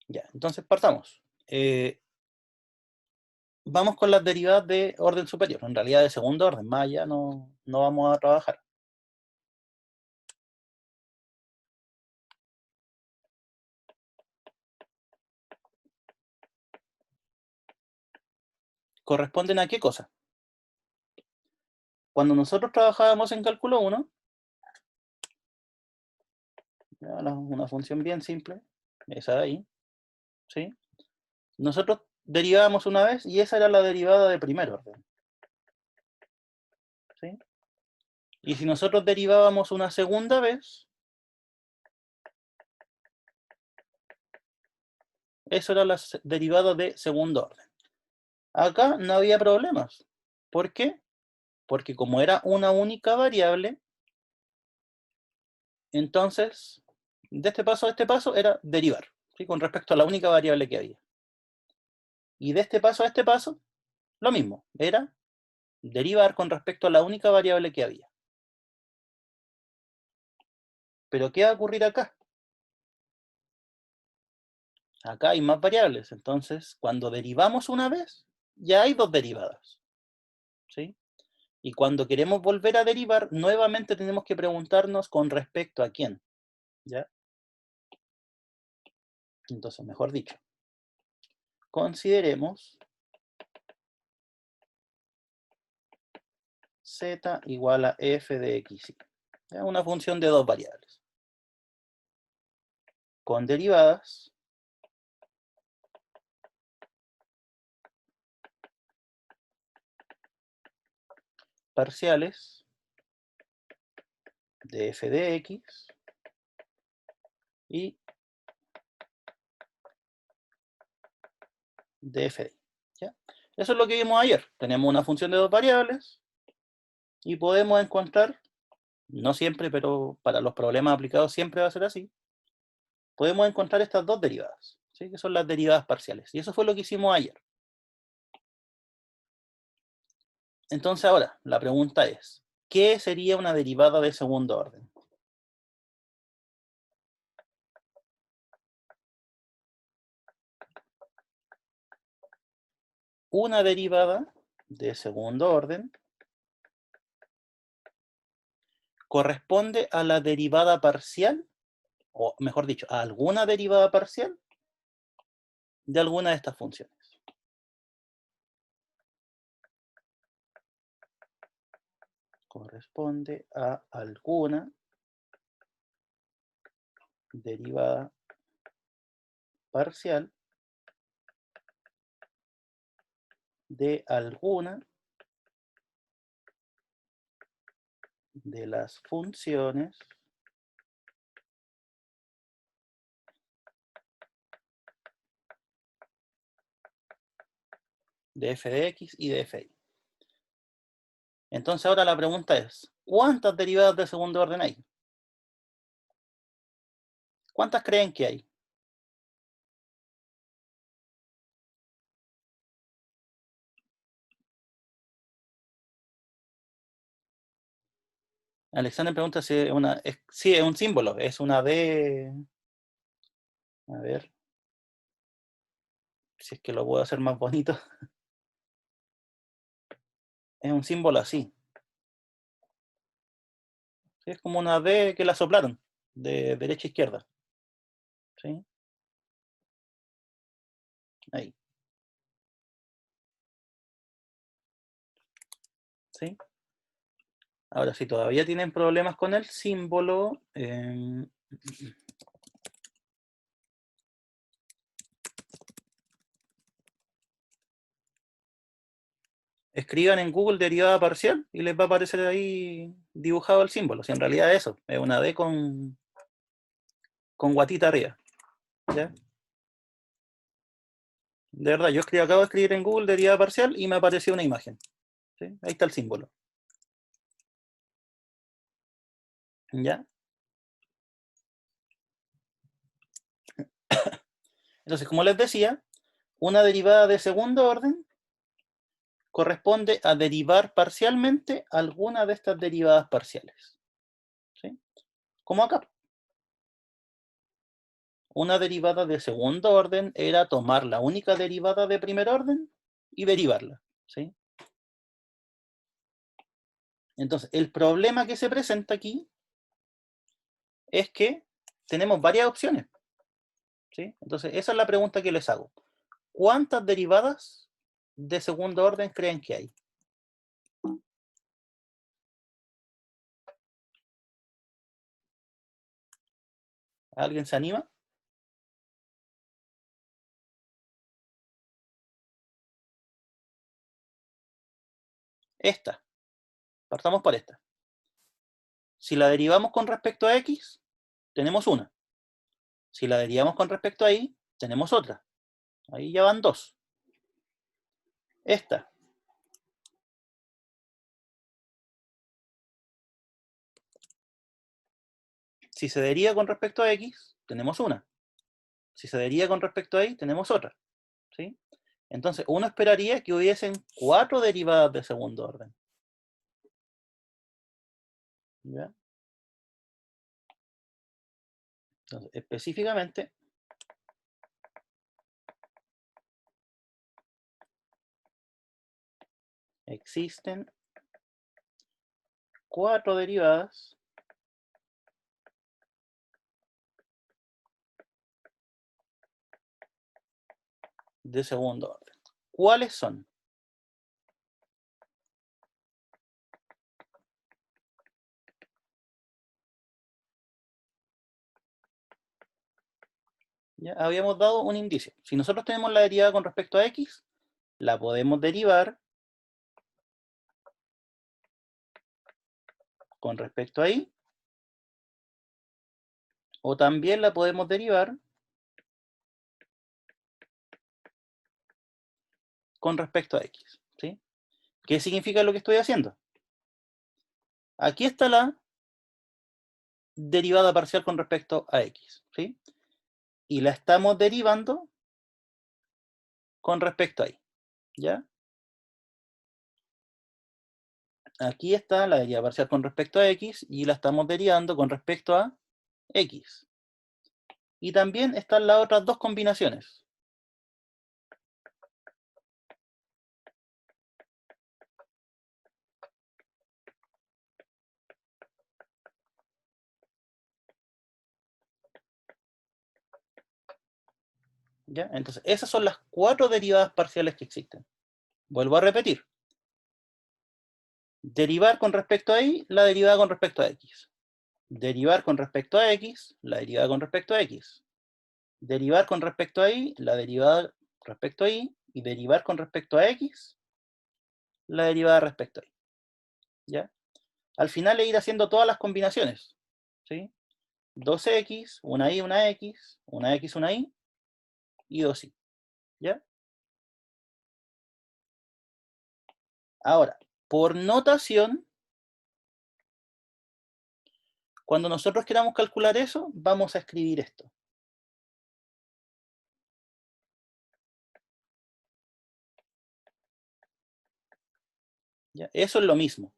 Ya, entonces partamos. Vamos con las derivadas de orden superior, en realidad de segundo orden, más allá no vamos a trabajar. ¿Corresponden a qué cosa? Cuando nosotros trabajábamos en cálculo 1, una función bien simple, esa de ahí, ¿sí? Nosotros derivábamos una vez y esa era la derivada de primer orden, ¿sí? Y si nosotros derivábamos una segunda vez, eso era la derivada de segundo orden. Acá no había problemas. ¿Por qué? Porque como era una única variable, entonces, de este paso a este paso era derivar, ¿sí? Con respecto a la única variable que había. Y de este paso a este paso, lo mismo, era derivar con respecto a la única variable que había. Pero ¿qué va a ocurrir acá? Acá hay más variables, entonces cuando derivamos una vez, ya hay dos derivadas, ¿sí? Y cuando queremos volver a derivar, nuevamente tenemos que preguntarnos con respecto a quién, ¿ya? Entonces, mejor dicho, consideremos z igual a f de x, ¿ya? Una función de dos variables, con derivadas parciales de f de x y de f de y, ¿ya? Eso es lo que vimos ayer. Tenemos una función de dos variables y podemos encontrar, no siempre, pero para los problemas aplicados siempre va a ser así, podemos encontrar estas dos derivadas, ¿sí? Que son las derivadas parciales. Y eso fue lo que hicimos ayer. Entonces ahora, la pregunta es, ¿qué sería una derivada de segundo orden? Una derivada de segundo orden corresponde a la derivada parcial, o mejor dicho, a alguna derivada parcial de alguna de estas funciones. Corresponde a alguna derivada parcial de alguna de las funciones de f de x y de f de y. Entonces ahora la pregunta es, ¿cuántas derivadas de segundo orden hay? ¿Cuántas creen que hay? Alexander pregunta si es una... sí, es un símbolo, es una D... A ver, si es que lo puedo hacer más bonito. Es un símbolo así. ¿Sí? Es como una D que la soplaron, de derecha a izquierda. ¿Sí? Ahí. ¿Sí? Ahora, si todavía tienen problemas con el símbolo, escriban en Google derivada parcial y les va a aparecer ahí dibujado el símbolo. Si en realidad es eso, es una D con guatita arriba. ¿Ya? De verdad, yo acabo de escribir en Google derivada parcial y me apareció una imagen. ¿Sí? Ahí está el símbolo. ¿Ya? Entonces, como les decía, una derivada de segundo orden corresponde a derivar parcialmente alguna de estas derivadas parciales. ¿Sí? Como acá. Una derivada de segundo orden era tomar la única derivada de primer orden y derivarla, ¿sí? Entonces, el problema que se presenta aquí es que tenemos varias opciones, ¿sí? Entonces, esa es la pregunta que les hago. ¿Cuántas derivadas de segundo orden creen que hay? ¿Alguien se anima? Esta. Partamos por esta. Si la derivamos con respecto a x, tenemos una. Si la derivamos con respecto a y, tenemos otra. Ahí ya van dos. Esta. Si se deriva con respecto a x, tenemos una. Si se deriva con respecto a y, tenemos otra, ¿sí? Entonces, uno esperaría que hubiesen 4 derivadas de segundo orden. ¿Ya? Entonces, específicamente, existen 4 derivadas de segundo orden. ¿Cuáles son? Ya habíamos dado un indicio. Si nosotros tenemos la derivada con respecto a x, la podemos derivar con respecto a y, o también la podemos derivar con respecto a x, ¿sí? ¿Qué significa lo que estoy haciendo? Aquí está la derivada parcial con respecto a x, ¿sí? Y la estamos derivando con respecto a y, ¿ya? Aquí está la derivada parcial con respecto a x y la estamos derivando con respecto a x. Y también están las otras dos combinaciones. ¿Ya? Entonces, esas son las 4 derivadas parciales que existen. Vuelvo a repetir. Derivar con respecto a y, la derivada con respecto a x. Derivar con respecto a x, la derivada con respecto a x. Derivar con respecto a y, la derivada respecto a y. Y derivar con respecto a x, la derivada respecto a y. ¿Ya? Al final es ir haciendo todas las combinaciones. ¿Sí? 2x, una y, una x, una x, una y 2y. ¿Ya? Ahora, por notación, cuando nosotros queramos calcular eso, vamos a escribir esto. ¿Ya? Eso es lo mismo.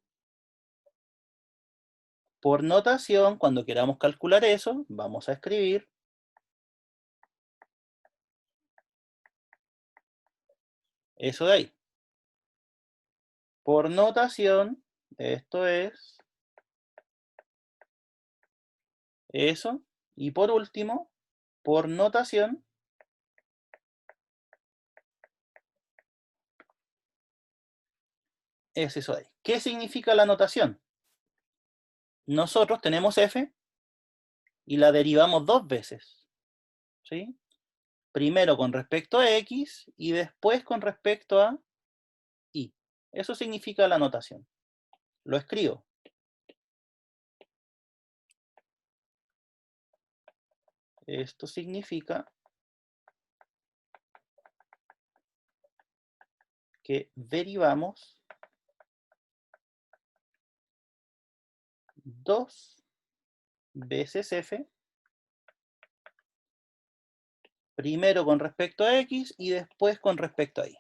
Por notación, cuando queramos calcular eso, vamos a escribir eso de ahí. Por notación, esto es eso. Y por último, por notación, es eso de ahí. ¿Qué significa la notación? Nosotros tenemos f y la derivamos dos veces, ¿sí? Primero con respecto a x y después con respecto a y. Eso significa la notación. Lo escribo. Esto significa que derivamos 2 veces f, primero con respecto a x y después con respecto a y.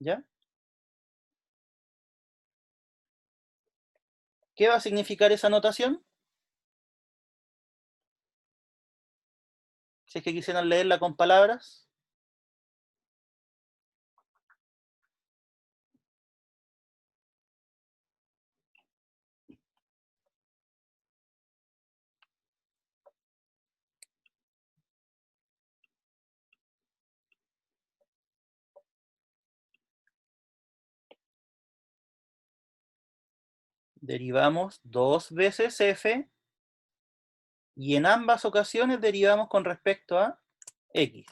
¿Ya? ¿Qué va a significar esa notación? Si es que quisieran leerla con palabras. Derivamos 2 veces f y en ambas ocasiones derivamos con respecto a x.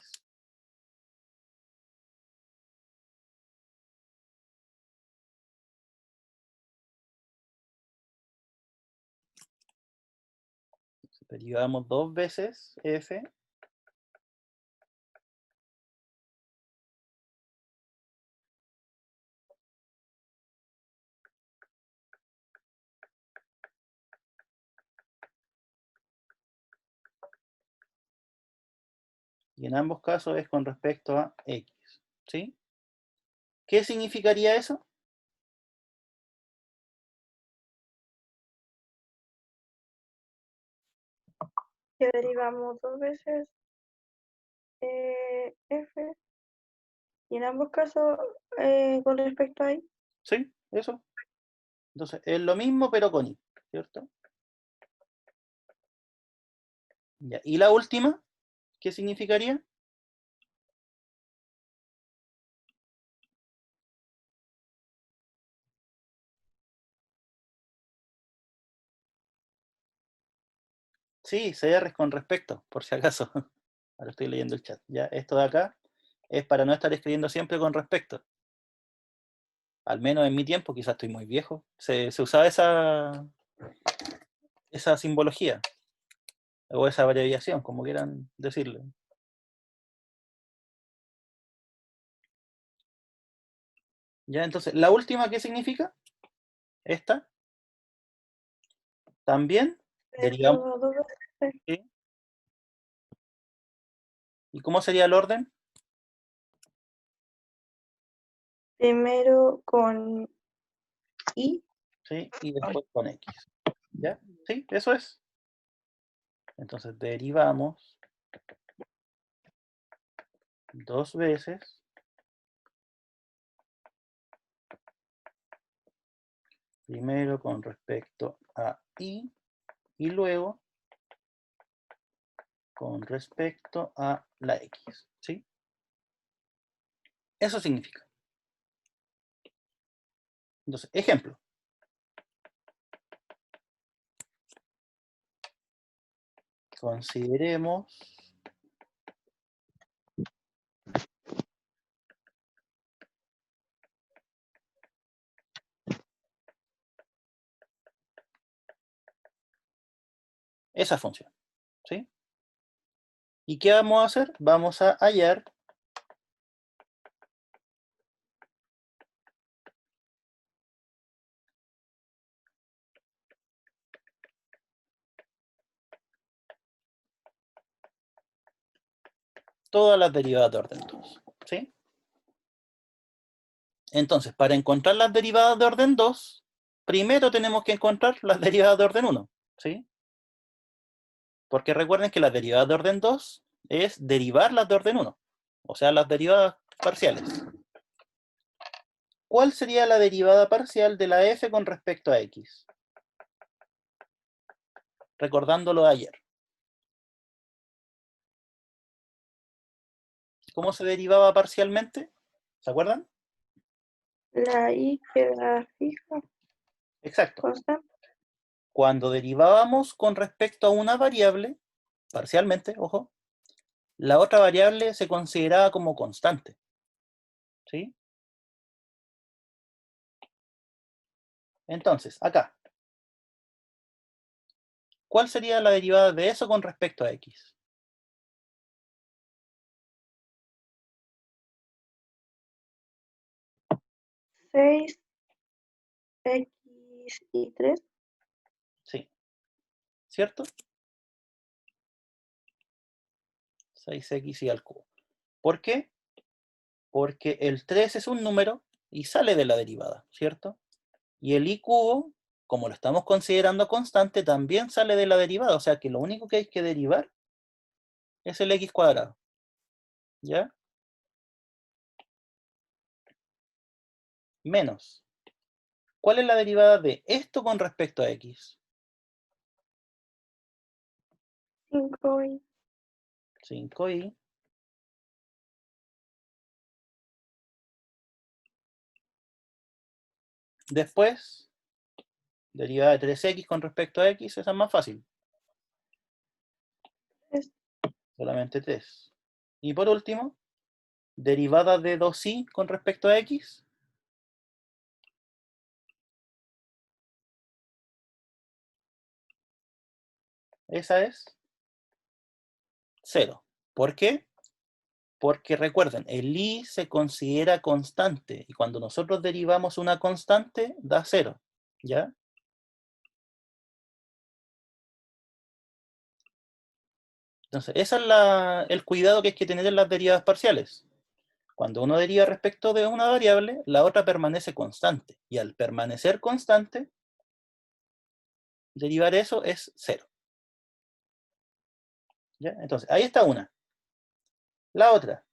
Derivamos 2 veces f y en ambos casos es con respecto a x. ¿Sí? ¿Qué significaría eso? Que derivamos 2 veces f y en ambos casos con respecto a y. ¿Sí? Eso. Entonces, es lo mismo pero con y, ¿cierto? Ya. ¿Y la última? ¿Qué significaría? Sí, CR es con respecto, por si acaso. Ahora estoy leyendo el chat. Ya, esto de acá es para no estar escribiendo siempre con respecto. Al menos en mi tiempo, quizás estoy muy viejo. Se usaba esa simbología, o esa abreviación, como quieran decirle. Ya, entonces, ¿la última qué significa? Esta. También derivamos. Derivamos 2 veces f. ¿Sí? ¿Y cómo sería el orden? Primero con y. ¿Sí? Y después con x. ¿Ya? ¿Sí? Eso es. Entonces derivamos 2 veces primero con respecto a y luego con respecto a la x. ¿Sí? Eso significa. Entonces, ejemplo. Consideremos esa función. ¿Sí? ¿Y qué vamos a hacer? Vamos a hallar todas las derivadas de orden 2. ¿Sí? Entonces, para encontrar las derivadas de orden 2, primero tenemos que encontrar las derivadas de orden 1. ¿Sí? Porque recuerden que las derivadas de orden 2 es derivar las de orden 1. O sea, las derivadas parciales. ¿Cuál sería la derivada parcial de la f con respecto a x? Recordándolo de ayer. ¿Cómo se derivaba parcialmente? ¿Se acuerdan? La y queda fija, Exacto. constante. Cuando derivábamos con respecto a una variable, parcialmente, ojo, la otra variable se consideraba como constante. ¿Sí? Entonces, acá, ¿cuál sería la derivada de eso con respecto a x? 6 x y 3. Sí, ¿cierto? 6x y al cubo. ¿Por qué? Porque el 3 es un número y sale de la derivada, ¿cierto? Y el y cubo, como lo estamos considerando constante, también sale de la derivada. O sea que lo único que hay que derivar es el x cuadrado. ¿Ya? Menos. ¿Cuál es la derivada de esto con respecto a x? 5y 5y. Después, derivada de 3x con respecto a x, esa es más fácil. es Solamente 3. Y por último, derivada de 2y con respecto a x. Esa es 0. ¿Por qué? Porque recuerden, el i se considera constante y cuando nosotros derivamos una constante da 0. ¿Ya? Entonces, ese es el cuidado que hay que tener en las derivadas parciales. Cuando uno deriva respecto de una variable, la otra permanece constante. Y al permanecer constante, derivar eso es 0. ¿Ya? Entonces, ahí está una. La otra.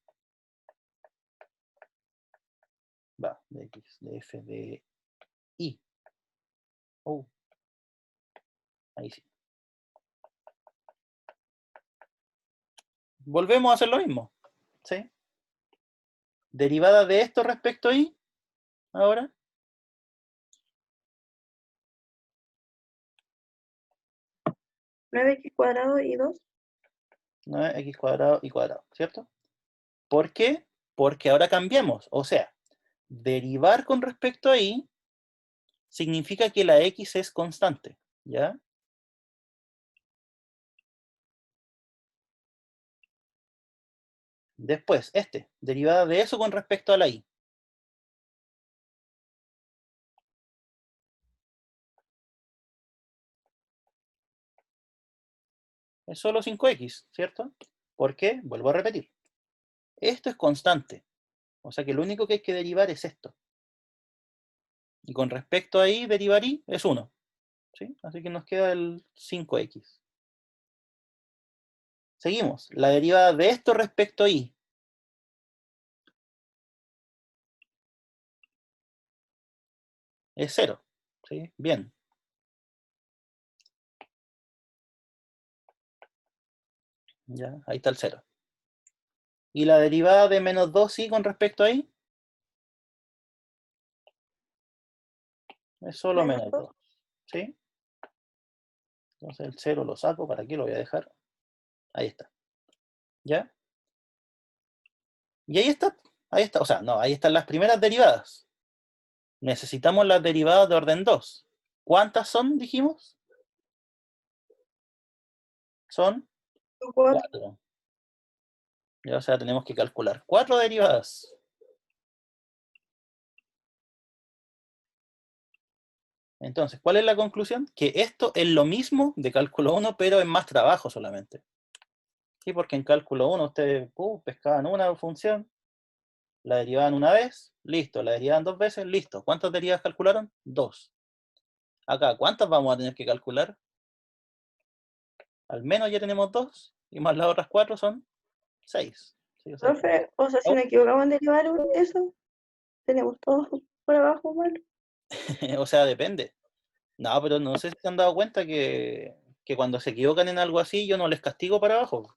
Va, de x, de f, de i. Ahí sí. Volvemos a hacer lo mismo. ¿Sí? Derivada de esto respecto a i. Ahora. 9x cuadrado y 2. 9x cuadrado y cuadrado, ¿cierto? ¿Por qué? Porque ahora cambiamos. O sea, derivar con respecto a y significa que la x es constante, ¿ya? Después, derivada de eso con respecto a la y. Es solo 5x, ¿cierto? ¿Por qué? Vuelvo a repetir. Esto es constante. O sea que lo único que hay que derivar es esto. Y con respecto a y, derivar y es 1. ¿Sí? Así que nos queda el 5x. Seguimos. La derivada de esto respecto a y. Es 0. ¿Sí? Bien. Ya, ahí está el 0. ¿Y la derivada de menos 2y con respecto a y? Es solo Menos menos 2. 2. ¿Sí? Entonces el 0 lo saco. ¿Para qué lo voy a dejar? Ahí está. ¿Ya? Y ahí está. Ahí está. O sea, no, ahí están las primeras derivadas. Necesitamos las derivadas de orden 2. ¿Cuántas son, dijimos? Son 4. 4. Ya, o sea, tenemos que calcular 4 derivadas. Entonces, ¿cuál es la conclusión? Que esto es lo mismo de cálculo 1, pero en más trabajo solamente. Sí, porque en cálculo 1 ustedes pescaban una función, la derivaban una vez, listo, la derivaban 2 veces, listo. ¿Cuántas derivadas calcularon? 2. Acá, ¿cuántas vamos a tener que calcular? Al menos ya tenemos 2, y más las otras 4 son 6. ¿Sí? O sea, Profe, o sea, si nos equivocamos en derivar eso, tenemos todo por abajo mal. o sea, depende. No, pero no sé si se han dado cuenta que cuando se equivocan en algo así, yo no les castigo para abajo.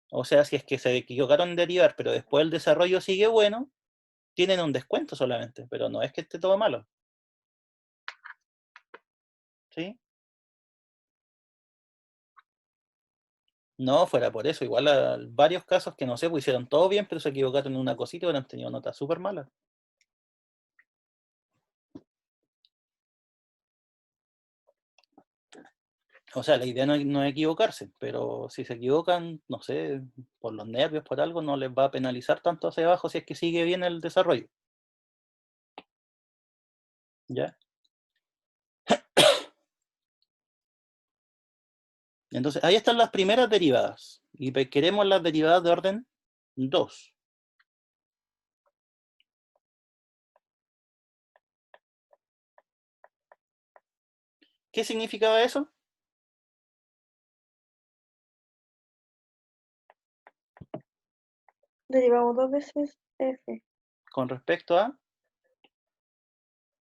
O sea, si es que se equivocaron en derivar, pero después el desarrollo sigue bueno, tienen un descuento solamente, pero no es que esté todo malo. ¿Sí? No, fuera por eso. Igual varios casos que no sé, pues hicieron todo bien, pero se equivocaron en una cosita y hubieran tenido notas súper malas. O sea, la idea no es equivocarse, pero si se equivocan, no sé, por los nervios, por algo, no les va a penalizar tanto hacia abajo si es que sigue bien el desarrollo. ¿Ya? Entonces, ahí están las primeras derivadas. Y queremos las derivadas de orden 2. ¿Qué significaba eso? Derivamos 2 veces f. Con respecto a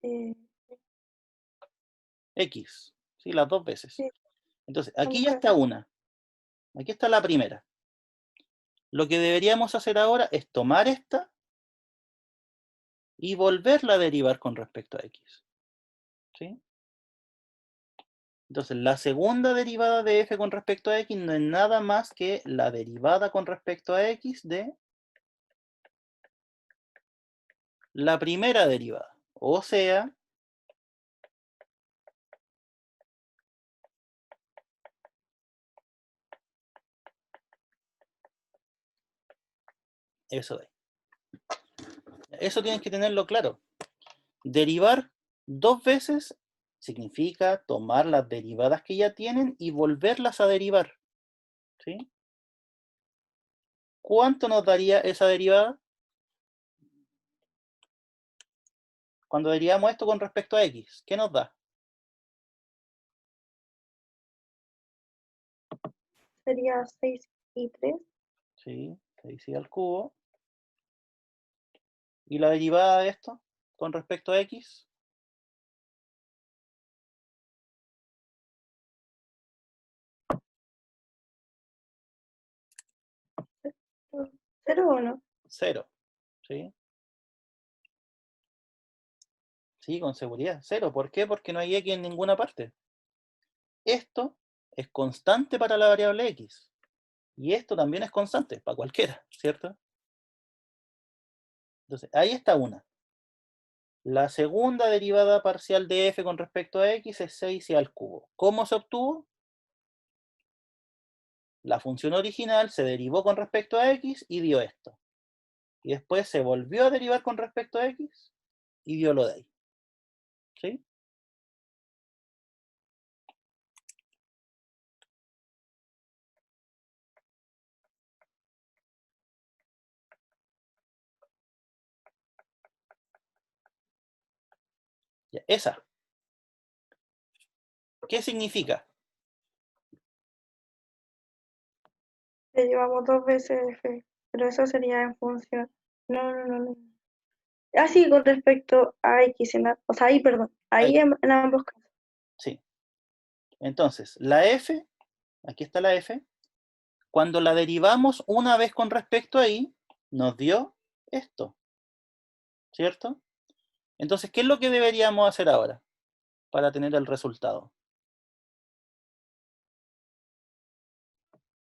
Eh, x. ¿Sí? Las 2 veces. sí, Entonces, en aquí ambos ya está casos. una. Aquí está la primera. Lo que deberíamos hacer ahora es tomar esta y volverla a derivar con respecto a x. ¿Sí? Entonces, la segunda derivada de f con respecto a x no es nada más que la derivada con respecto a x de la primera derivada. O sea, eso de ahí. Eso tienes que tenerlo claro. Derivar 2 veces significa tomar las derivadas que ya tienen y volverlas a derivar. ¿Sí? ¿Cuánto nos daría esa derivada? Cuando derivamos esto con respecto a x, ¿qué nos da? Sería 6 y 3. ¿Sí? 6 al cubo. ¿Y la derivada de esto con respecto a x? ¿Cero o no? 0. ¿Sí? Sí, con seguridad. 0. ¿Por qué? Porque no hay x en ninguna parte. Esto es constante para la variable x. Y esto también es constante para cualquiera, ¿cierto? Entonces, ahí está una. La segunda derivada parcial de f con respecto a x es 6 al cubo. ¿Cómo se obtuvo? La función original se derivó con respecto a x y dio esto. Y después se volvió a derivar con respecto a x y dio lo de ahí. ¿Sí? Ya, esa. ¿Qué significa? Derivamos 2 veces f. Pero eso sería en función. No, no, no, no. Así con respecto a x. O sea, ahí, perdón. Ahí, Ahí en ambos casos. sí. Entonces, la f, aquí está la f, cuando la derivamos una vez con respecto a y, nos dio esto, ¿cierto? Entonces, ¿qué es lo que deberíamos hacer ahora para tener el resultado?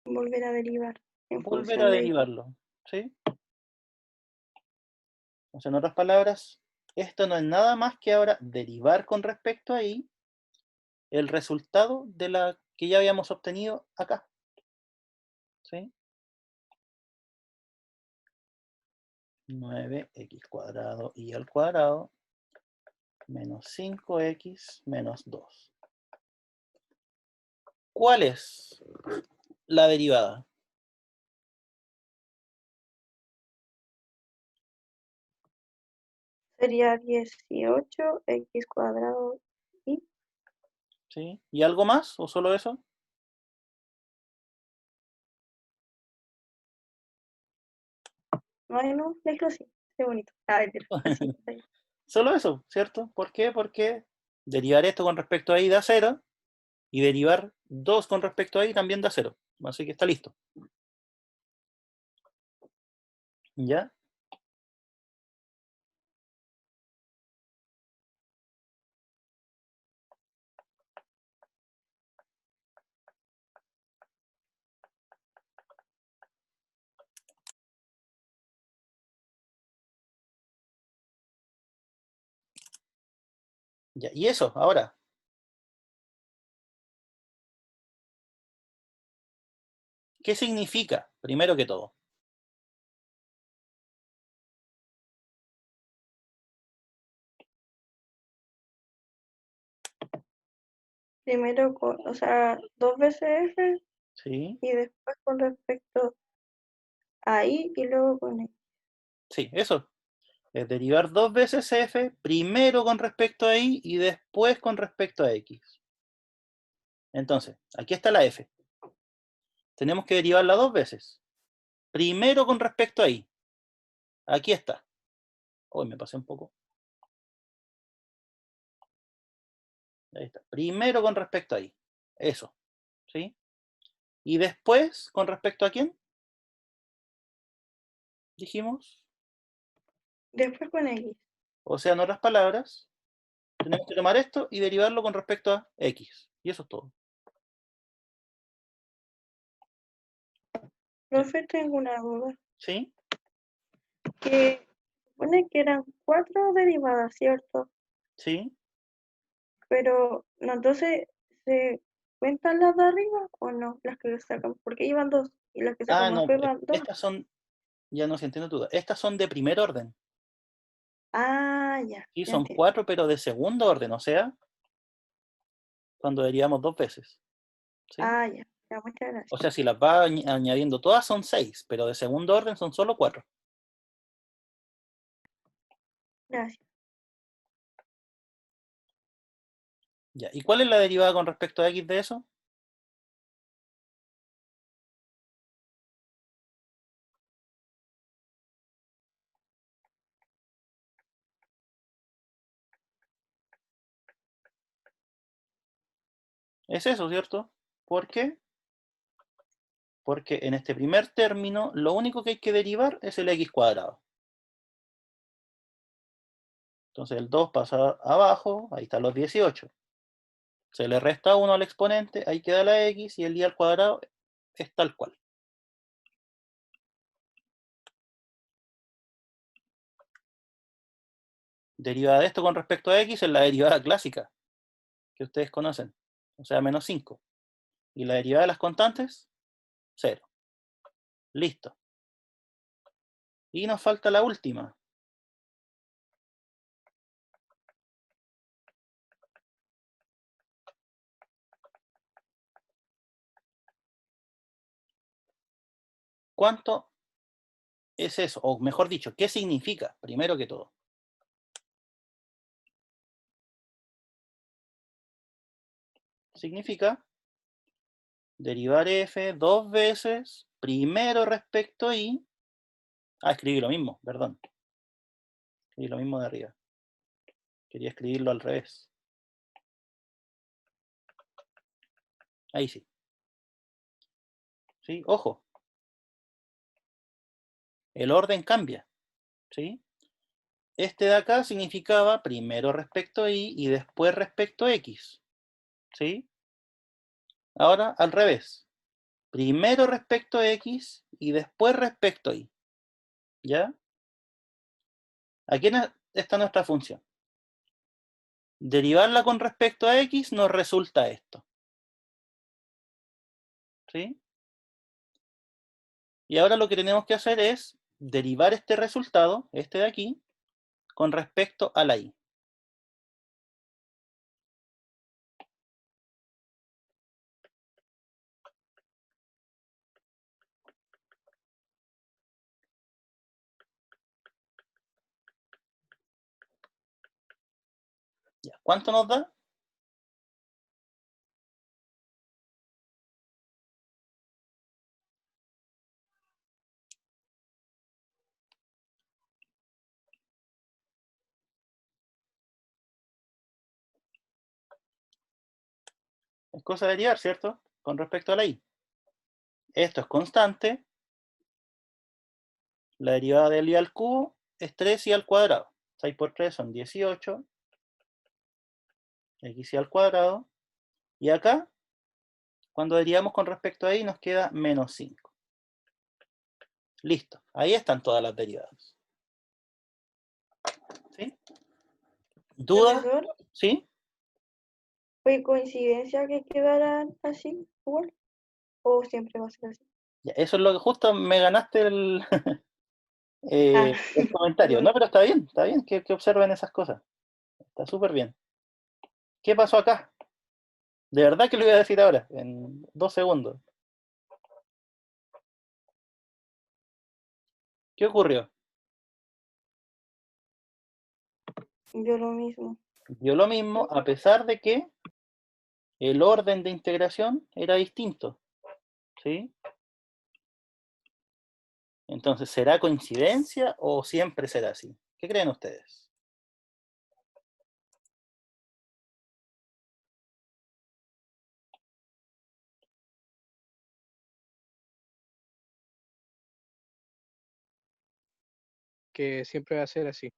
Volver a derivar en Volver a función de x. derivarlo, ¿sí? O sea, en otras palabras, esto no es nada más que ahora derivar con respecto a y el resultado de la que ya habíamos obtenido acá, ¿sí? 9x cuadrado y al cuadrado menos 5x menos 2. ¿Cuál es la derivada? Sería 18 x cuadrado y ¿Sí? ¿Y algo más o solo eso? bueno, déjalo así. Qué bonito. Ah, mentira. Así, está bien. Solo eso, ¿cierto? ¿Por qué? Porque derivar esto con respecto a y da 0 y derivar 2 con respecto a y también da 0. Así que está listo. ¿Ya? Ya. Y eso, ahora, ¿qué significa? Primero que todo. Primero o sea, 2 veces f ¿Sí? y después con respecto a y luego con x. Sí, eso. Es derivar 2 veces f, primero con respecto a y después con respecto a x. Entonces, aquí está la f. Tenemos que derivarla dos veces. Primero con respecto a y. Aquí está. Hoy me pasé un poco. Ahí está. Primero con respecto a y. Eso. ¿Sí? Y después, ¿con respecto a quién? Dijimos. Después con X. O sea, en otras palabras, tenemos que tomar esto y derivarlo con respecto a x. Y eso es todo. Profe, tengo una duda. ¿Sí? Que supone que eran 4 derivadas, ¿cierto? ¿Sí? Pero, no, entonces, ¿se cuentan las de arriba o no? Las que sacamos, porque iban 2 y las que Ah, sacamos no. después van 2. Estas son, ya no se entiende tu duda. Estas son de primer orden. Ah, ya, Y ya son entiendo. 4, pero de segundo orden. O sea, cuando derivamos dos veces. ¿Sí? Ah, ya, muchas O gracias. sea, si las va añadiendo todas son 6, pero de segundo orden son solo 4. Gracias. Ya. ¿Y cuál es la derivada con respecto a x de eso? Es eso, ¿cierto? ¿Por qué? Porque en este primer término lo único que hay que derivar es el x cuadrado. Entonces el 2 pasa abajo, ahí están los 18. Se le resta 1 al exponente, ahí queda la x y el y al cuadrado es tal cual. Derivada de esto con respecto a x es la derivada clásica, que ustedes conocen, o sea, menos 5. Y la derivada de las constantes, 0. Listo. Y nos falta la última. ¿Cuánto es eso? O mejor dicho, ¿qué significa? Primero que todo. Significa derivar f dos veces, primero respecto a y. Ah, escribí lo mismo, perdón. Escribí lo mismo de arriba. Quería escribirlo al revés. Ahí sí. ¿Sí? Ojo. El orden cambia. ¿Sí? Este de acá significaba primero respecto a y después respecto a x. ¿Sí? Ahora al revés. Primero respecto a x y después respecto a y. ¿Ya? Aquí está nuestra función. Derivarla con respecto a x nos resulta esto. ¿Sí? Y ahora lo que tenemos que hacer es derivar este resultado, este de aquí, con respecto a la y. ¿Ya? ¿Cuánto nos da? Es cosa de derivar, ¿cierto? Con respecto a la y. Esto es constante. La derivada del y al cubo es 3y al cuadrado. 6 por 3 son 18. X al cuadrado. Y acá, cuando derivamos con respecto a y, nos queda menos 5. Listo. Ahí están todas las derivadas. ¿Sí? ¿Dudas? Profesor, ¿Sí? ¿fue coincidencia que quedaran así, igual? ¿O siempre va a ser así? Ya, eso es lo que justo me ganaste Ah, el comentario. No, perdón. pero está bien que observen esas cosas. Está súper bien. ¿Qué pasó acá? De verdad que lo voy a decir ahora, en 2 segundos. ¿Qué ocurrió? Yo lo mismo. Dio lo mismo, a pesar de que el orden de integración era distinto, ¿sí? Entonces, ¿será coincidencia o siempre será así? ¿Qué creen ustedes? Que siempre va a ser así.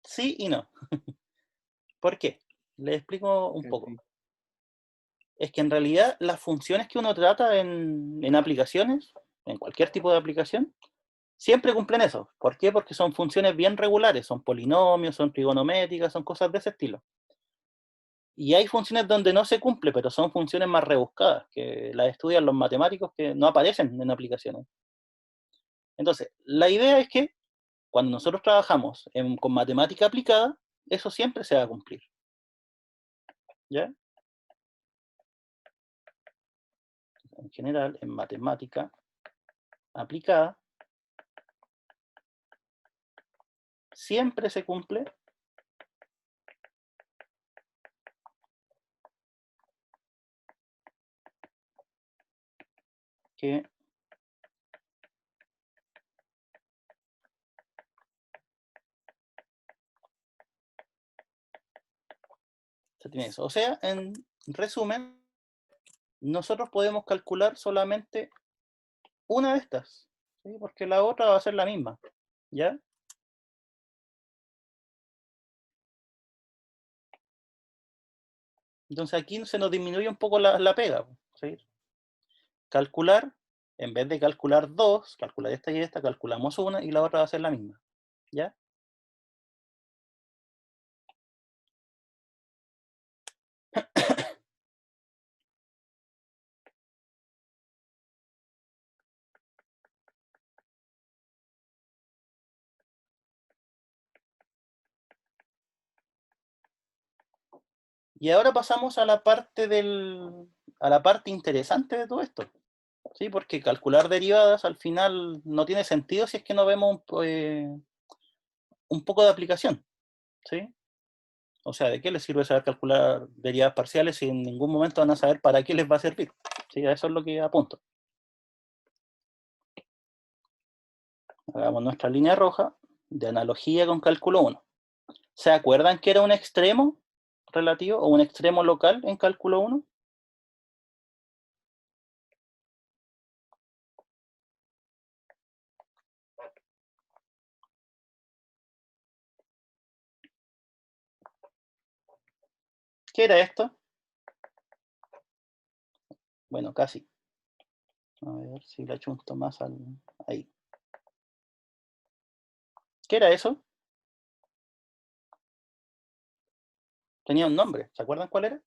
Sí y no. ¿Por qué? Les explico un poco. Sí. Es que en realidad las funciones que uno trata en aplicaciones, en cualquier tipo de aplicación, siempre cumplen eso. ¿Por qué? Porque son funciones bien regulares, son polinomios, son trigonométricas, son cosas de ese estilo. Y hay funciones donde no se cumple, pero son funciones más rebuscadas, que las estudian los matemáticos que no aparecen en aplicaciones. Entonces, la idea es que cuando nosotros trabajamos con matemática aplicada, eso siempre se va a cumplir. ¿Ya? En general, en matemática aplicada, siempre se cumple que se tiene eso. O sea, en resumen, nosotros podemos calcular solamente una de estas, ¿sí? Porque la otra va a ser la misma. ¿Ya? Entonces aquí se nos disminuye un poco la pega, ¿sí? Calcular, en vez de calcular dos, calcular esta y esta, calculamos una y la otra va a ser la misma. ¿Ya? Y ahora pasamos a la parte a la parte interesante de todo esto. ¿Sí? Porque calcular derivadas al final no tiene sentido si es que no vemos un poco de aplicación. ¿Sí? O sea, ¿de qué les sirve saber calcular derivadas parciales si en ningún momento van a saber para qué les va a servir? ¿Sí? A eso es lo que apunto. Hagamos nuestra línea roja de analogía con cálculo 1. ¿Se acuerdan que era un extremo relativo o un extremo local en cálculo 1? ¿Qué era esto? Bueno, casi. A ver si le achunto más ahí. ¿Qué era eso? Tenía un nombre. ¿Se acuerdan cuál era?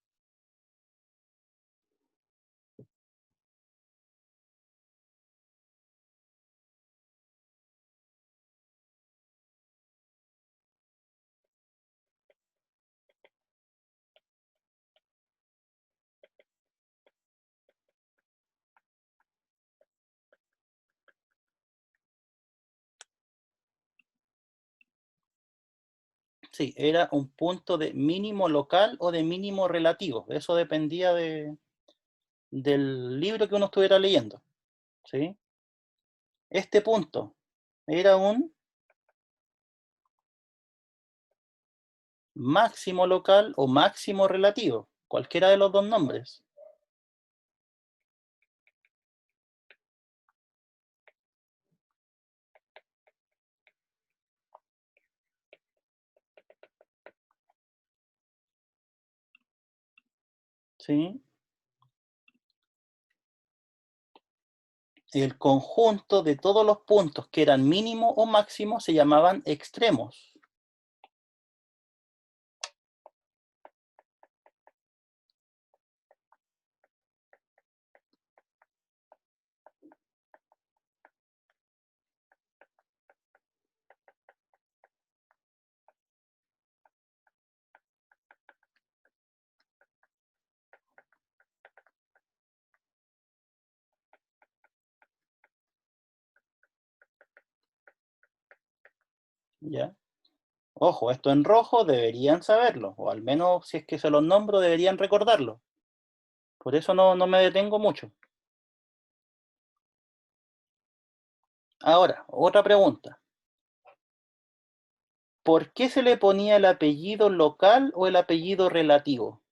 Sí, era un punto de mínimo local o de mínimo relativo. Eso dependía del libro que uno estuviera leyendo. ¿Sí? Este punto era un máximo local o máximo relativo, cualquiera de los dos nombres. ¿Sí? El conjunto de todos los puntos que eran mínimo o máximo se llamaban extremos. ¿Ya? Ojo, esto en rojo deberían saberlo, o al menos si es que se los nombro deberían recordarlo. Por eso no me detengo mucho. Ahora, otra pregunta. ¿Por qué se le ponía el apellido local o el apellido relativo?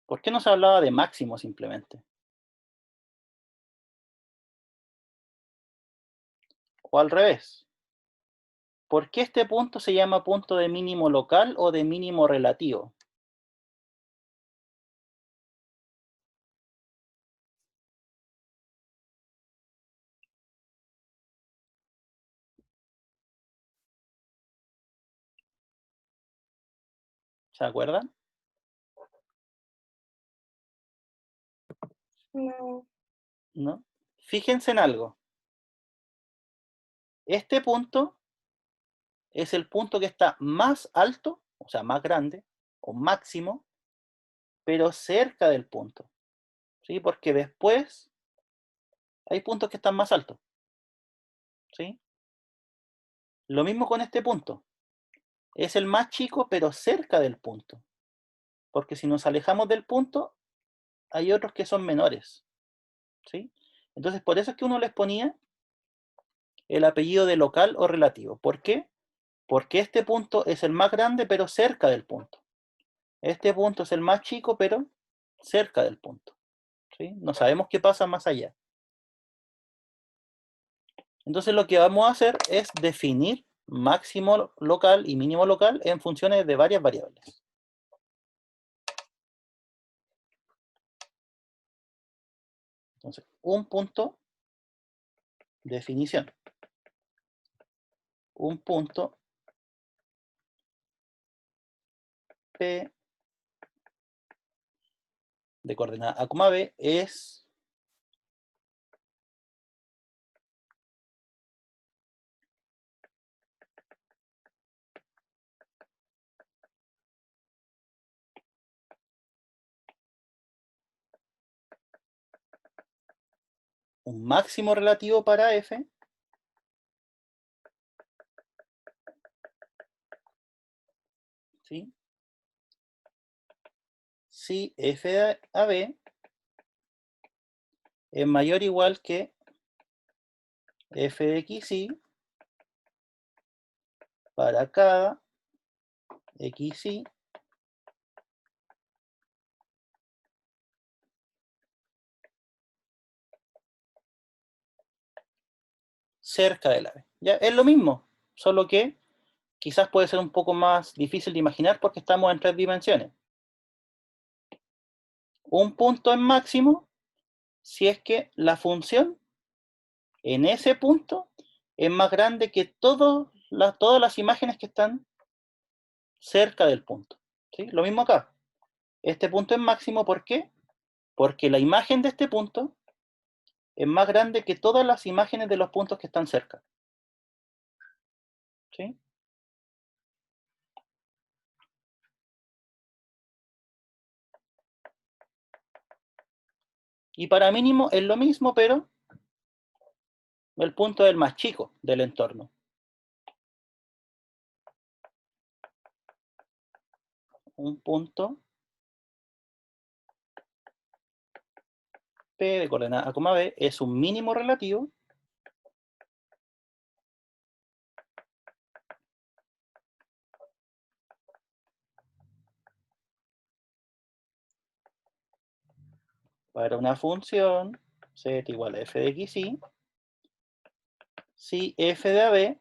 ¿Por qué no se hablaba de máximo simplemente? O al revés. ¿Por qué este punto se llama punto de mínimo local o de mínimo relativo? ¿Se acuerdan? No. ¿No? Fíjense en algo. Este punto es el punto que está más alto, o sea, más grande, o máximo, pero cerca del punto. ¿Sí? Porque después hay puntos que están más altos. ¿Sí? Lo mismo con este punto. Es el más chico, pero cerca del punto. Porque si nos alejamos del punto, hay otros que son menores. ¿Sí? Entonces, por eso es que uno les ponía el apellido de local o relativo. ¿Por qué? Porque este punto es el más grande, pero cerca del punto. Este punto es el más chico, pero cerca del punto. ¿Sí? No sabemos qué pasa más allá. Entonces lo que vamos a hacer es definir máximo local y mínimo local en funciones de varias variables. Entonces, un punto, definición. Un punto P de coordenada A, B es un máximo relativo para F, ¿sí? Si F de AB es mayor o igual que F de XY para cada XY cerca del AB. Ya es lo mismo, solo que quizás puede ser un poco más difícil de imaginar porque estamos en 3 dimensiones. Un punto es máximo si es que la función en ese punto es más grande que todas las imágenes que están cerca del punto. ¿Sí? Lo mismo acá. Este punto es máximo, ¿por qué? Porque la imagen de este punto es más grande que todas las imágenes de los puntos que están cerca. ¿Sí? Y para mínimo es lo mismo, pero el punto es el más chico del entorno. Un punto P de coordenada A, B es un mínimo relativo para una función z igual a f de xy si f de AB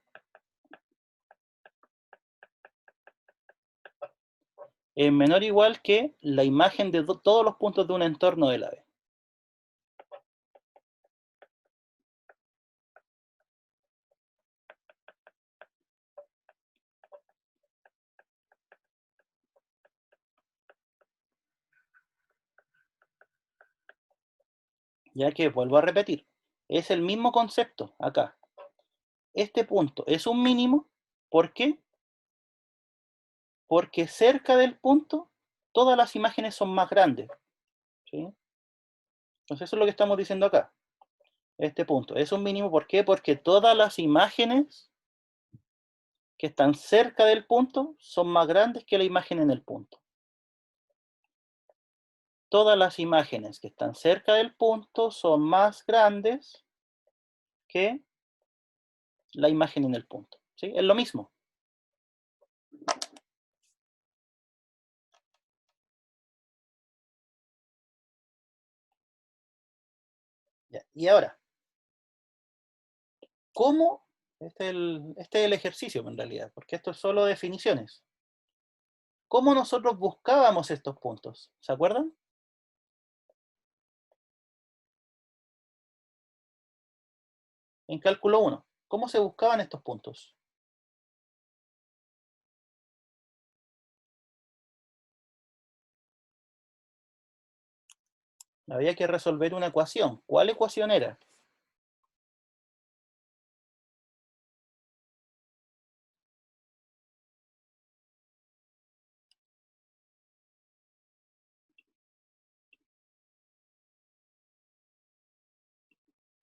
es menor o igual que la imagen de todos los puntos de un entorno del AB. Ya que vuelvo a repetir, es el mismo concepto acá. Este punto es un mínimo, ¿por qué? Porque cerca del punto todas las imágenes son más grandes. ¿Sí? Entonces eso es lo que estamos diciendo acá. Este punto es un mínimo, ¿por qué? Porque todas las imágenes que están cerca del punto son más grandes que la imagen en el punto. Todas las imágenes que están cerca del punto son más grandes que la imagen en el punto. ¿Sí? Es lo mismo. Ya. Y ahora, ¿cómo? Este es el ejercicio en realidad, porque esto es solo definiciones. ¿Cómo nosotros buscábamos estos puntos? ¿Se acuerdan? En cálculo 1, ¿cómo se buscaban estos puntos? Había que resolver una ecuación. ¿Cuál ecuación era?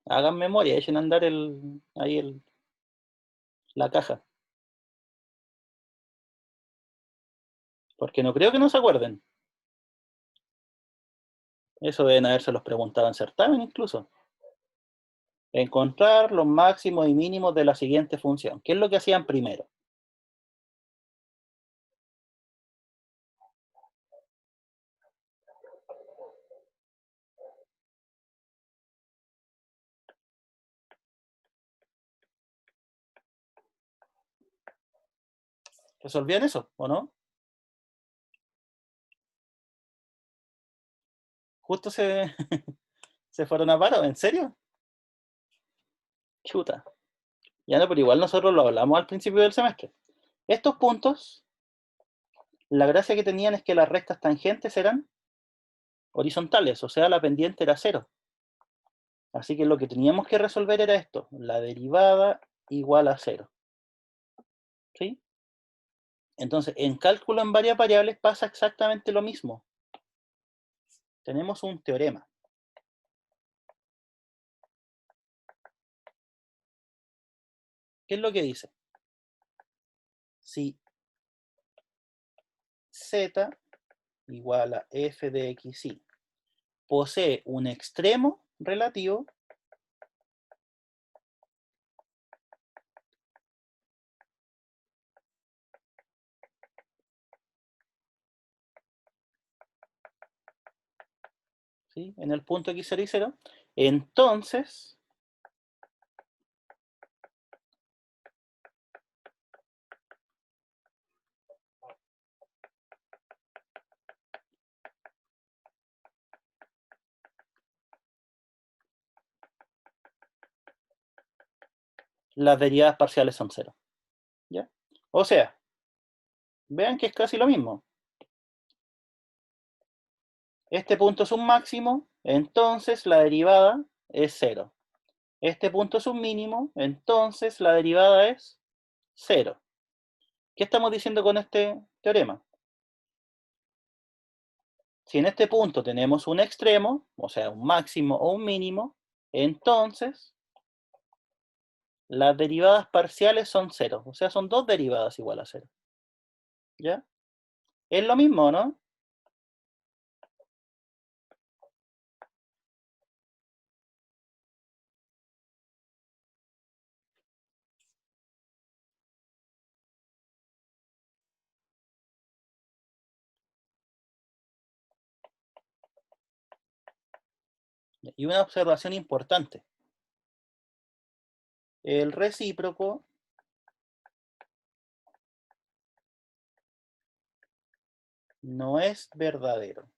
Hagan memoria, echen a andar la caja. Porque no creo que no se acuerden. Eso deben haberse los preguntado en certamen incluso. Encontrar los máximos y mínimos de la siguiente función. ¿Qué es lo que hacían primero? ¿Resolvían eso o no? Justo se, se fueron a paro, ¿en serio? Chuta. Ya no, pero igual nosotros lo hablamos al principio del semestre. Estos puntos, la gracia que tenían es que las rectas tangentes eran horizontales, o sea, la pendiente era 0. Así que lo que teníamos que resolver era esto, la derivada igual a 0. ¿Sí? Entonces, en cálculo en varias variables pasa exactamente lo mismo. Tenemos un teorema. ¿Qué es lo que dice? Si z igual a f de xy posee un extremo relativo, ¿sí? En el punto x0 y 0, entonces las derivadas parciales son 0. ¿Ya? O sea, vean que es casi lo mismo. Este punto es un máximo, entonces la derivada es 0. Este punto es un mínimo, entonces la derivada es 0. ¿Qué estamos diciendo con este teorema? Si en este punto tenemos un extremo, o sea, un máximo o un mínimo, entonces las derivadas parciales son 0. O sea, son dos derivadas igual a 0. ¿Ya? Es lo mismo, ¿no? Y una observación importante. El recíproco no es verdadero.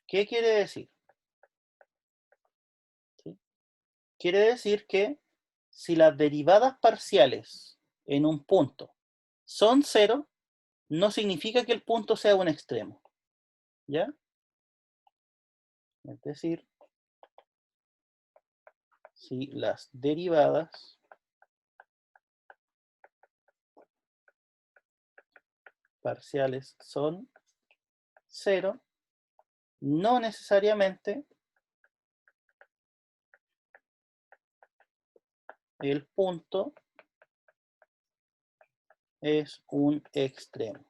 ¿Qué quiere decir? ¿Sí? Quiere decir que si las derivadas parciales en un punto son 0, no significa que el punto sea un extremo. ¿Ya? Es decir, si las derivadas parciales son 0, no necesariamente el punto es un extremo.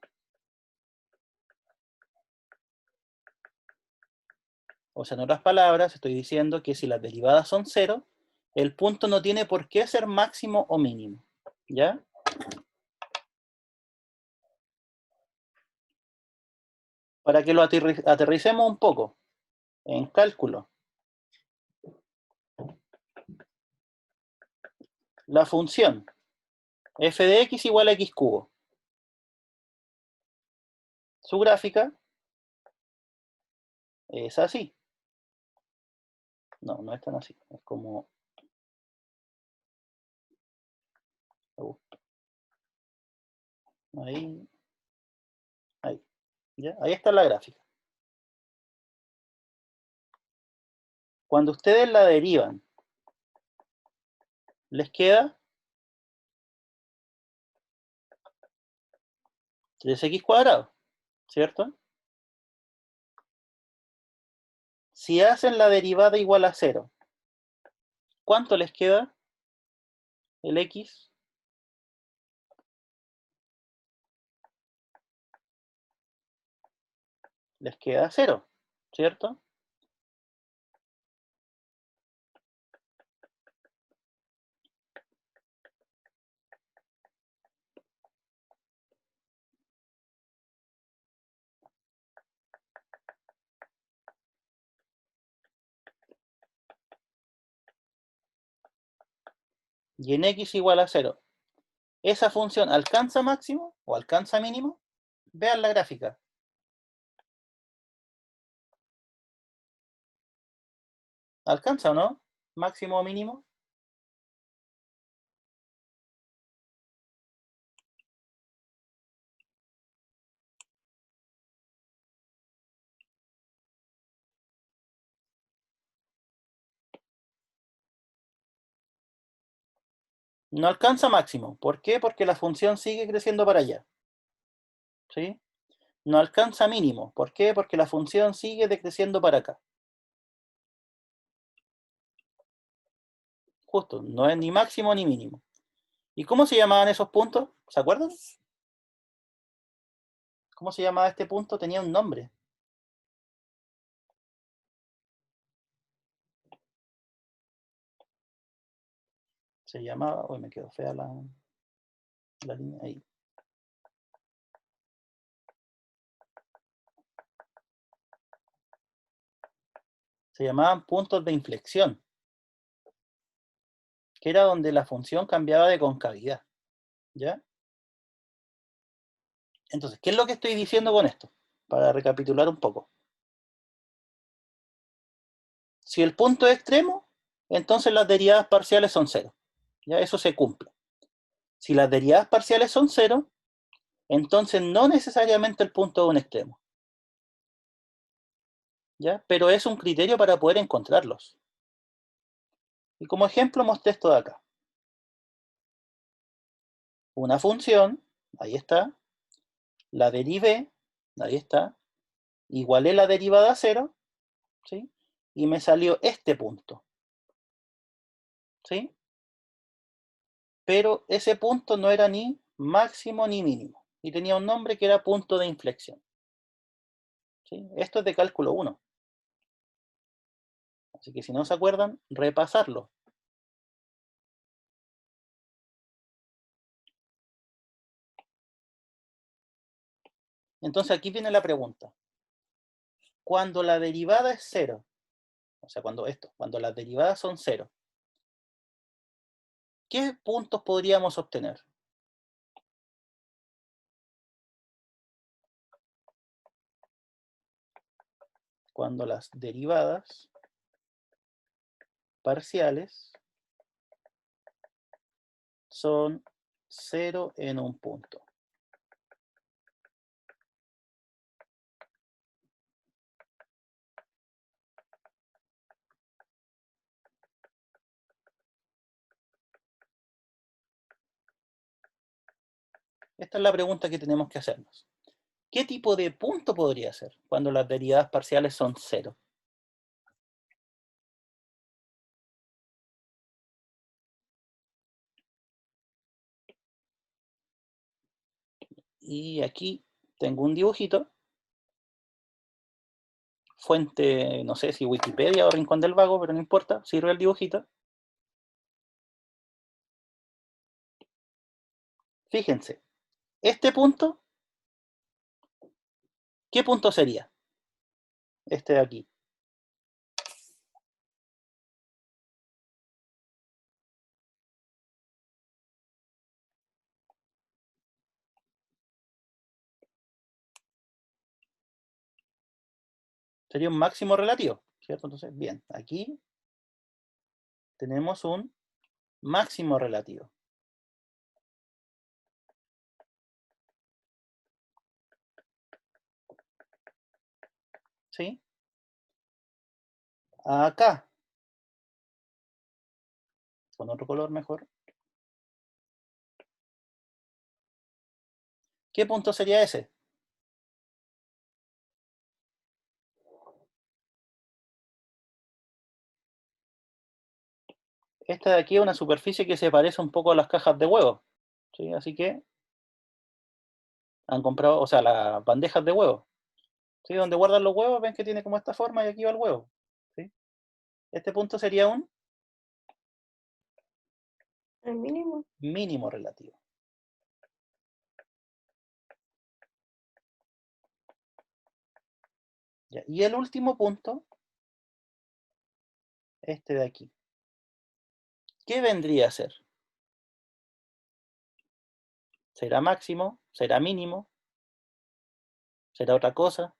O sea, en otras palabras, estoy diciendo que si las derivadas son 0, el punto no tiene por qué ser máximo o mínimo. ¿Ya? Para que lo aterricemos un poco en cálculo. La función f de x igual a x cubo. Su gráfica es así. No, no es tan así. Es como... Ahí. Ahí. ¿Ya? Ahí está la gráfica. Cuando ustedes la derivan, les queda 3x cuadrado, ¿cierto? Si hacen la derivada igual a 0, ¿cuánto les queda? El x. Les queda 0, ¿cierto? Y en x igual a 0, ¿esa función alcanza máximo o alcanza mínimo? Vean la gráfica. ¿Alcanza o no? ¿Máximo o mínimo? No alcanza máximo. ¿Por qué? Porque la función sigue creciendo para allá. ¿Sí? No alcanza mínimo. ¿Por qué? Porque la función sigue decreciendo para acá. Justo, no es ni máximo ni mínimo. ¿Y cómo se llamaban esos puntos? ¿Se acuerdan? ¿Cómo se llamaba este punto? Tenía un nombre. Se llamaba... Uy, me quedó fea la línea ahí. Se llamaban puntos de inflexión, que era donde la función cambiaba de concavidad. ¿Ya? Entonces, ¿qué es lo que estoy diciendo con esto? Para recapitular un poco. Si el punto es extremo, entonces las derivadas parciales son 0. ¿Ya? Eso se cumple. Si las derivadas parciales son 0, entonces no necesariamente el punto es un extremo. ¿Ya? Pero es un criterio para poder encontrarlos. Y como ejemplo mostré esto de acá. Una función, ahí está, la derivé, ahí está, igualé la derivada a 0, ¿sí? Y me salió este punto, ¿sí? Pero ese punto no era ni máximo ni mínimo, y tenía un nombre que era punto de inflexión. ¿Sí? Esto es de cálculo 1. Así que si no se acuerdan, repasarlo. Entonces aquí viene la pregunta. Cuando la derivada es 0, o sea, cuando las derivadas son 0, ¿qué puntos podríamos obtener? Cuando las derivadas parciales son 0 en un punto. Esta es la pregunta que tenemos que hacernos. ¿Qué tipo de punto podría ser cuando las derivadas parciales son 0? Y aquí tengo un dibujito. Fuente, no sé si Wikipedia o Rincón del Vago, pero no importa, sirve el dibujito. Fíjense, este punto, ¿qué punto sería? Este de aquí. Sería un máximo relativo, ¿cierto? Entonces, bien, aquí tenemos un máximo relativo. ¿Sí? Acá, con otro color mejor. ¿Qué punto sería ese? Esta de aquí es una superficie que se parece un poco a las cajas de huevos, ¿sí? Así que han comprado, o sea, las bandejas de huevos, ¿sí? Donde guardan los huevos, ven que tiene como esta forma y aquí va el huevo, ¿sí? Este punto sería un El mínimo. mínimo relativo. Ya, y el último punto, este de aquí. ¿Qué vendría a ser? ¿Será máximo? ¿Será mínimo? ¿Será otra cosa?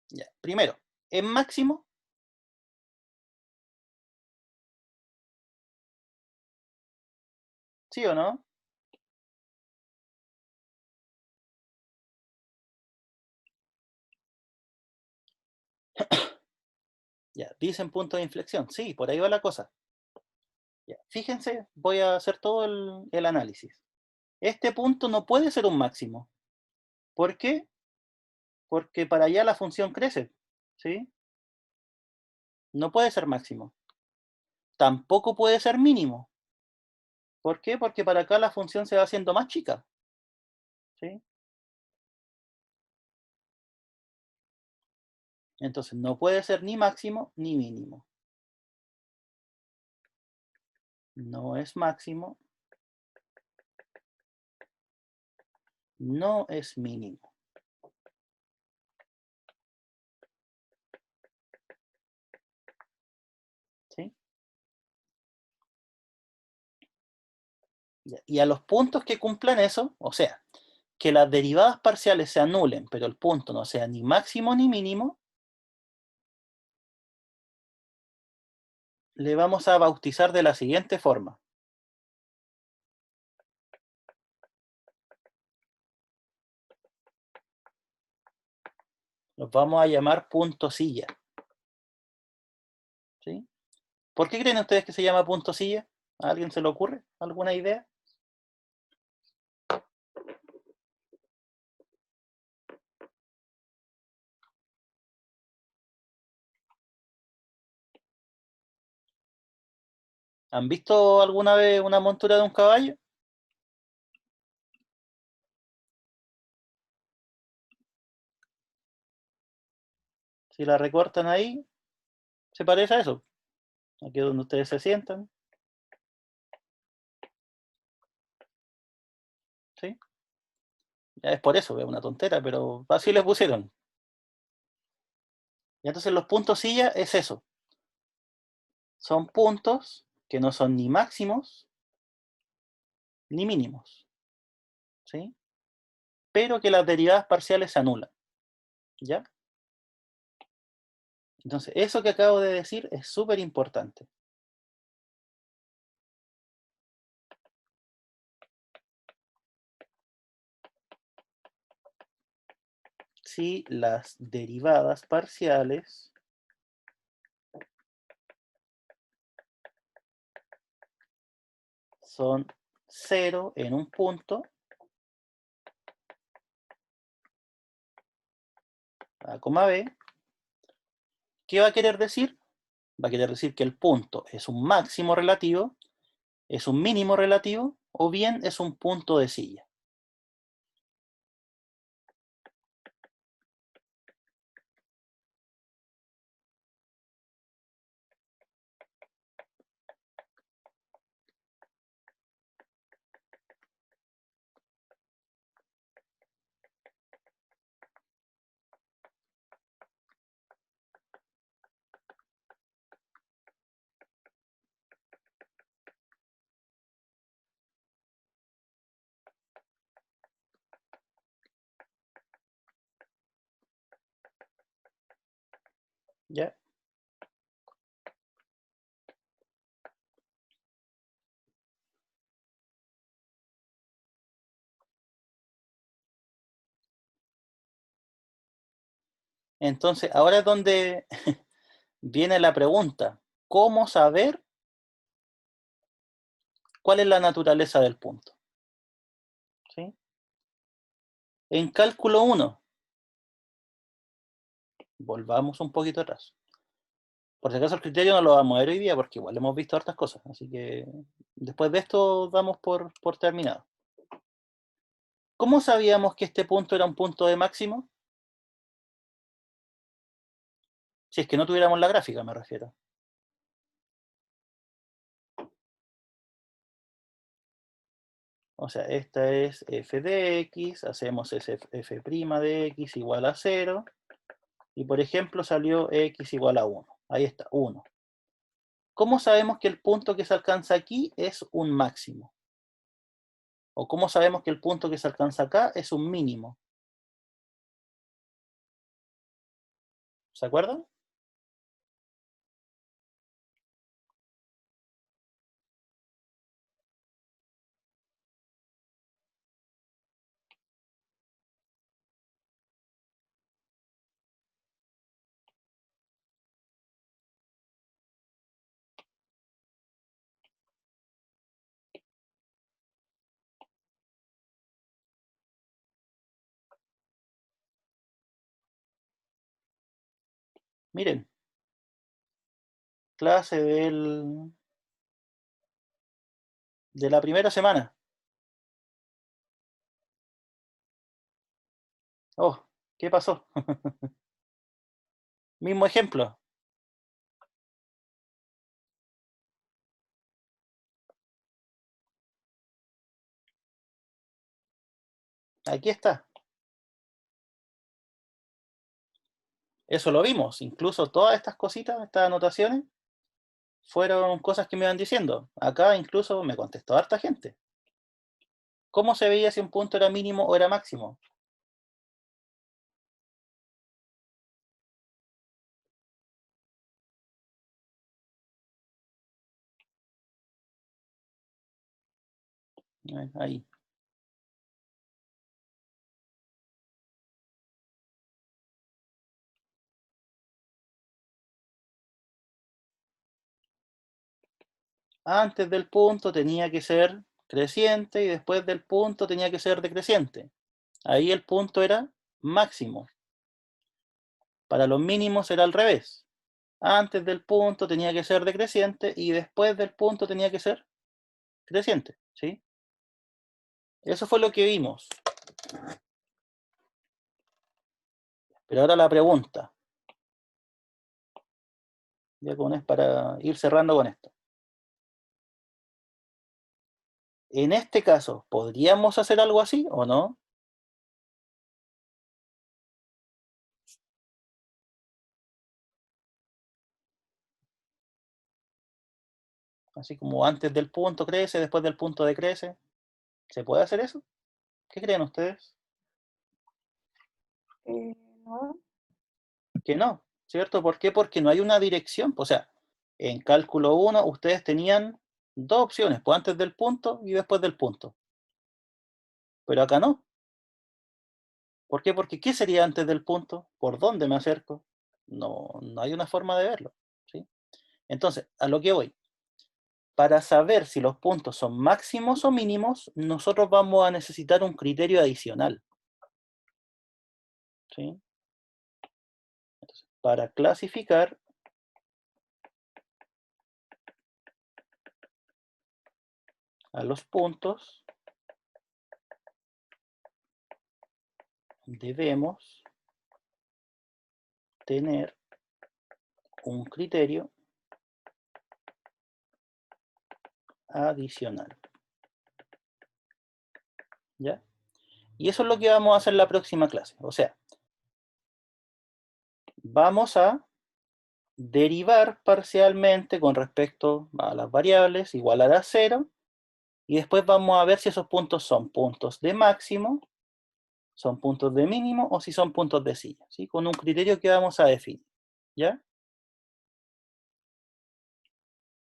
Ya, primero, ¿es máximo? ¿Sí o no? Ya, dicen punto de inflexión. Sí, por ahí va la cosa. Ya, fíjense, voy a hacer todo el análisis. Este punto no puede ser un máximo. ¿Por qué? Porque para allá la función crece, ¿sí? No puede ser máximo. Tampoco puede ser mínimo. ¿Por qué? Porque para acá la función se va haciendo más chica, ¿sí? Entonces no puede ser ni máximo ni mínimo. No es máximo, no es mínimo, ¿sí? Y a los puntos que cumplan eso, o sea, que las derivadas parciales se anulen, pero el punto no sea ni máximo ni mínimo, le vamos a bautizar de la siguiente forma. Los vamos a llamar punto silla, ¿sí? ¿Por qué creen ustedes que se llama punto silla? ¿A alguien se le ocurre? ¿Alguna idea? ¿Han visto alguna vez una montura de un caballo? Si la recortan ahí, se parece a eso. Aquí es donde ustedes se sientan, ¿sí? Ya es por eso, es una tontera, pero así les pusieron. Y entonces los puntos silla es eso. Son puntos que no son ni máximos ni mínimos, ¿sí? Pero que las derivadas parciales se anulan, ¿ya? Entonces, eso que acabo de decir es súper importante. Si las derivadas parciales son 0 en un punto A, B, ¿qué va a querer decir? Va a querer decir que el punto es un máximo relativo, es un mínimo relativo, o bien es un punto de silla. ¿Ya? Entonces, ahora es donde viene la pregunta. ¿Cómo saber cuál es la naturaleza del punto? ¿Sí? En cálculo 1, volvamos un poquito atrás. Por si acaso el criterio no lo vamos a ver hoy día porque igual hemos visto hartas cosas. Así que después de esto damos por terminado. ¿Cómo sabíamos que este punto era un punto de máximo? Si es que no tuviéramos la gráfica, me refiero. O sea, esta es f de x, hacemos ese f' de x igual a 0, y por ejemplo salió x igual a 1. Ahí está, 1. ¿Cómo sabemos que el punto que se alcanza aquí es un máximo? ¿O cómo sabemos que el punto que se alcanza acá es un mínimo? ¿Se acuerdan? Miren, clase de la primera semana. Oh, ¿qué pasó? Mismo ejemplo. Aquí está. Eso lo vimos. Incluso todas estas cositas, estas anotaciones, fueron cosas que me iban diciendo. Acá incluso me contestó harta gente. ¿Cómo se veía si un punto era mínimo o era máximo? Ahí. Antes del punto tenía que ser creciente y después del punto tenía que ser decreciente. Ahí el punto era máximo. Para los mínimos era al revés. Antes del punto tenía que ser decreciente y después del punto tenía que ser creciente. ¿Sí? Eso fue lo que vimos. Pero ahora la pregunta. Ya es para ir cerrando con esto. En este caso, ¿podríamos hacer algo así o no? Así como antes del punto crece, después del punto decrece. ¿Se puede hacer eso? ¿Qué creen ustedes? No. Que no, ¿cierto? ¿Por qué? Porque no hay una dirección. O sea, en cálculo 1 ustedes tenían dos opciones, pues antes del punto y después del punto. Pero acá no. ¿Por qué? Porque ¿qué sería antes del punto? ¿Por dónde me acerco? No hay una forma de verlo. ¿Sí? Entonces, a lo que voy. Para saber si los puntos son máximos o mínimos, nosotros vamos a necesitar un criterio adicional. ¿Sí? para clasificar a los puntos, debemos tener un criterio adicional. ¿Ya? Y eso es lo que vamos a hacer en la próxima clase. O sea, vamos a derivar parcialmente con respecto a las variables, igualar a 0, y después vamos a ver si esos puntos son puntos de máximo, son puntos de mínimo, o si son puntos de silla, ¿sí? Con un criterio que vamos a definir, ¿ya?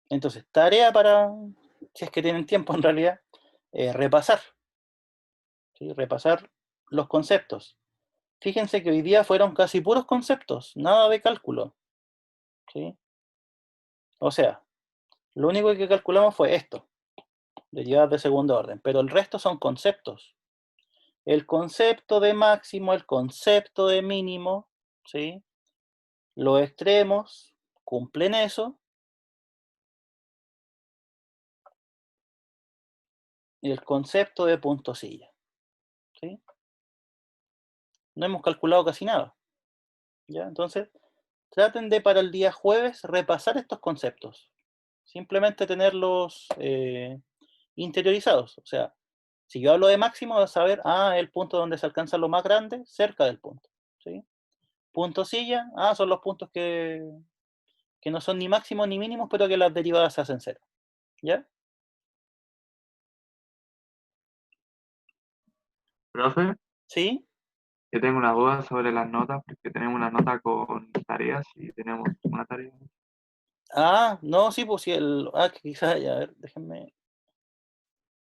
Entonces, tarea para, si es que tienen tiempo en realidad, repasar, ¿sí? Repasar los conceptos. Fíjense que hoy día fueron casi puros conceptos, nada de cálculo, ¿sí? O sea, lo único que calculamos fue esto, derivadas de segundo orden, pero el resto son conceptos. El concepto de máximo, el concepto de mínimo, ¿sí? Los extremos cumplen eso. Y el concepto de punto silla, ¿sí? No hemos calculado casi nada, ¿ya? Entonces, traten de para el día jueves repasar estos conceptos. Simplemente tenerlos interiorizados. O sea, si yo hablo de máximo, vas a saber, el punto donde se alcanza lo más grande, cerca del punto, ¿sí? Punto silla, son los puntos que no son ni máximos ni mínimos, pero que las derivadas se hacen cero, ¿ya? Profe, ¿Sí? yo tengo una duda sobre las notas, porque tenemos una nota con tareas y tenemos una tarea. No, sí, pues sí, quizás, a ver, déjenme